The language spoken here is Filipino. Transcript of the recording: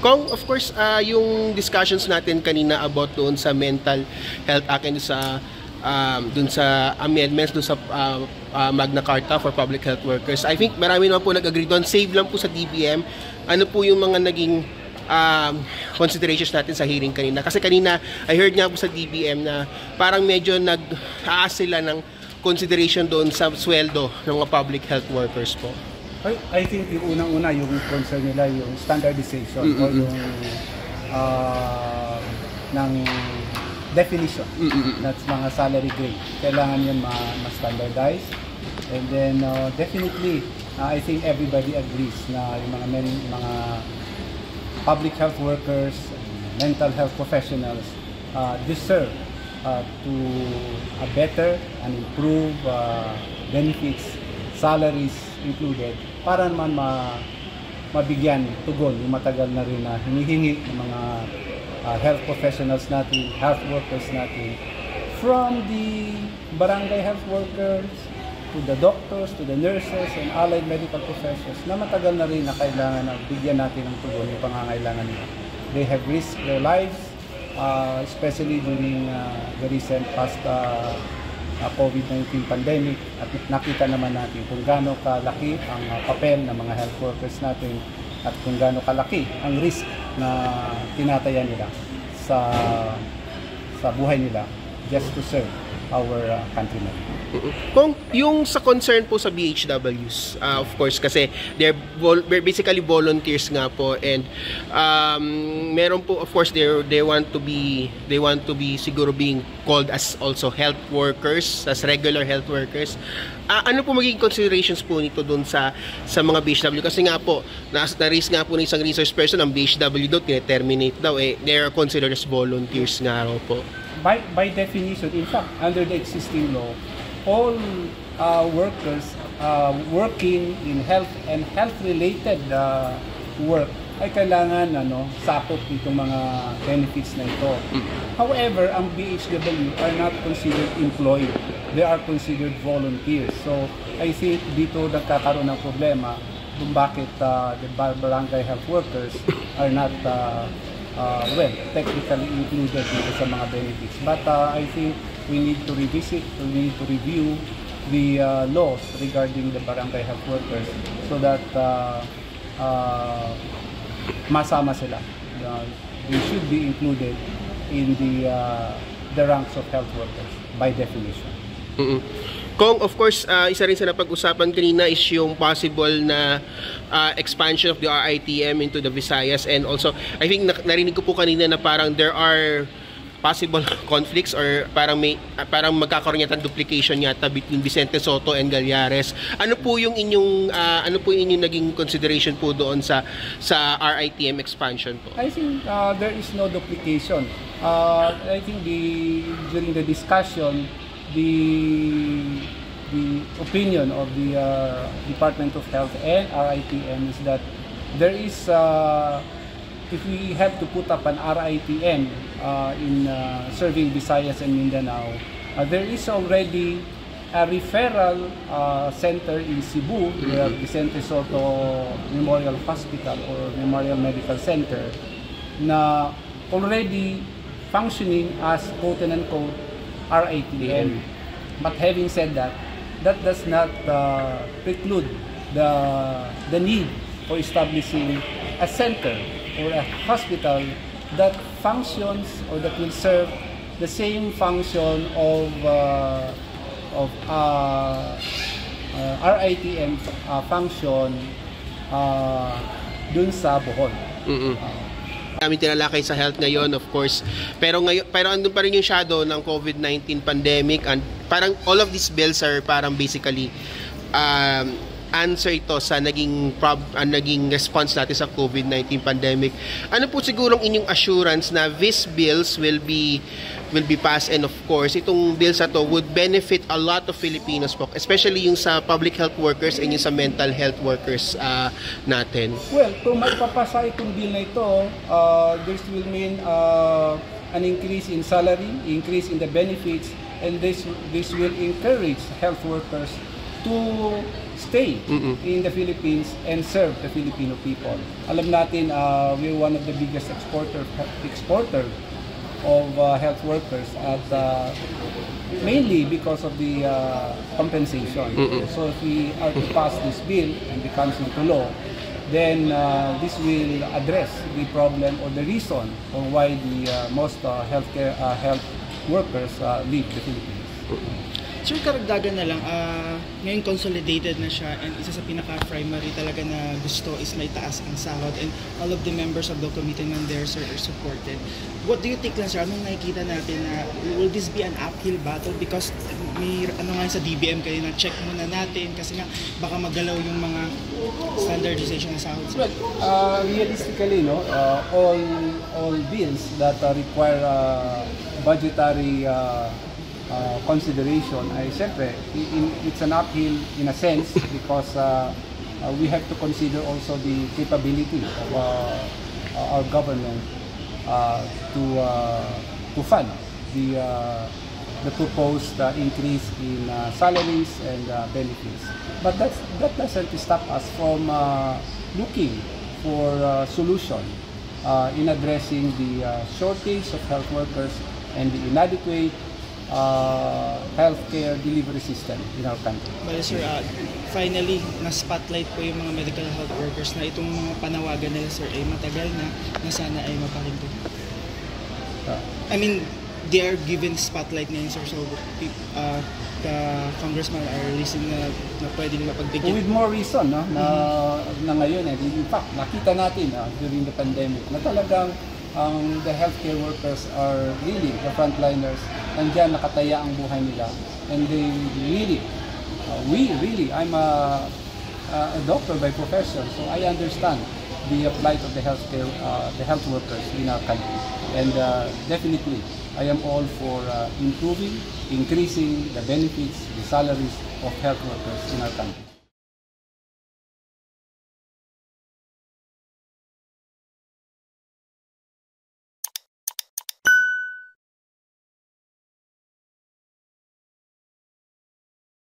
Kung of course yung discussions natin kanina about doon sa Mental Health Act and dun sa amendments dun sa Magna Carta for Public Health Workers, I think marami naman po nag-agree doon. Save lang po sa DBM. Ano po yung mga naging considerations natin sa hearing kanina? Kasi kanina I heard nga po sa DBM na parang medyo nag-aas sila ng consideration doon sa sweldo ng mga public health workers po. I think yung unang-una yung concern nila yung standardization o yung ng definition. That's mga salary grade. Kailangan yun ma-standardize. And then definitely I think everybody agrees na yung mga public health workers, mental health professionals deserve to a better and improve benefits, salaries included, para naman mabigyan tugon yung matagal na rin na hinihingi ng mga health professionals natin, health workers natin, from the barangay health workers to the doctors, to the nurses and allied medical professionals na matagal na rin na kailangan na bigyan natin ng tugon yung pangangailangan nila. They have risked their lives, especially during the recent past COVID-19 pandemic, at nakita naman natin kung gaano kalaki ang papel ng mga health workers natin at kung gaano kalaki ang risk na tinataya nila sa buhay nila just to serve our countrymen. Kung yung sa concern po sa BHWs, of course kasi they're basically volunteers nga po, and meron po of course they want to be siguro being called as also health workers, as regular health workers. Ano po magiging considerations po nito doon sa mga BHW? Kasi nga po na-raise nga po ng isang resource person ang BHW daw terminate daw, they are considered as volunteers nga raw po. By definition, in fact, under the existing law, all workers working in health and health-related work ay kailangan sakop itong mga benefits na ito. However, ang BHW are not considered employed. They are considered volunteers. So, I think dito nagkakaroon ng problema kung bakit the barangay health workers are not technically included dito sa mga benefits. But I think we need to revisit, we need to review the laws regarding the barangay health workers so that masama sila. They should be included in the ranks of health workers by definition. Kung of course isa rin sa napag-usapan kanina is yung possible na expansion of the RITM into the Visayas, and also I think narinig ko po kanina na parang there are possible conflicts or parang magkakaroon yata duplication yata between Vicente Sotto and Gallares. Ano po yung inyong naging consideration po doon sa RITM expansion po? I think there is no duplication. I think during the discussion, the opinion of the Department of Health and RITM is that there is if we have to put up an RITM in serving Visayas and Mindanao, there is already a referral center in Cebu, the Vicente Sotto Memorial Hospital or Memorial Medical Center, na already functioning as quote-unquote RITM. But having said that, that does not preclude the need for establishing a center or a hospital that functions or that will serve the same function of RITM function dun sa Bohol. Kami tinalakay sa health ngayon, of course, pero andun pa rin yung shadow ng COVID-19 pandemic, and parang all of these bills are parang basically answer ito sa naging response natin sa COVID-19 pandemic. Ano po sigurong inyong assurance na these bills will be passed, and of course itong bills na to would benefit a lot of Filipinos po, especially yung sa public health workers and yung sa mental health workers natin? Well, kung magpapasa itong bill na ito, this will mean an increase in salary, increase in the benefits, and this will encourage health workers to stay in the Philippines and serve the Filipino people. Alam natin, we're one of the biggest exporter of health workers at mainly because of the compensation. So if we are to pass this bill and becomes into law, then this will address the problem or the reason on why the most health workers leave the Philippines. Sir, karagdagan na lang, ngayon consolidated na siya and isa sa pinaka-primary talaga na gusto is may taas ang sahod and all of the members of the committee and there, sir, are supported. What do you think lang, sir? Anong nakikita natin na will this be an uphill battle? Because may nga sa DBM kayo na check muna natin kasi nga baka magalaw yung mga standardization ng sahod. Well, realistically, no, all bills that require budgetary consideration ay siyempre it's an uphill in a sense because we have to consider also the capability of our government to fund the proposed increase in salaries and benefits. But that doesn't stop us from looking for a solution in addressing the shortage of health workers and the inadequate healthcare delivery system in our country. Well, sir, finally, na-spotlight po yung mga medical health workers na itong mga panawagan nila, sir, ay matagal na sana ay mapakinggan. I mean, they are given spotlight ngayon, sir, so the congressman are listening na pwedeng mapagbigyan. With more reason, no, na ngayon, in fact, nakita natin during the pandemic na talagang the healthcare workers are really the frontliners. Nandiyan nakataya ang buhay nila, and they really, I'm a doctor by profession, so I understand the plight of the health workers in our country, and definitely I am all for increasing the benefits, the salaries of health workers in our country.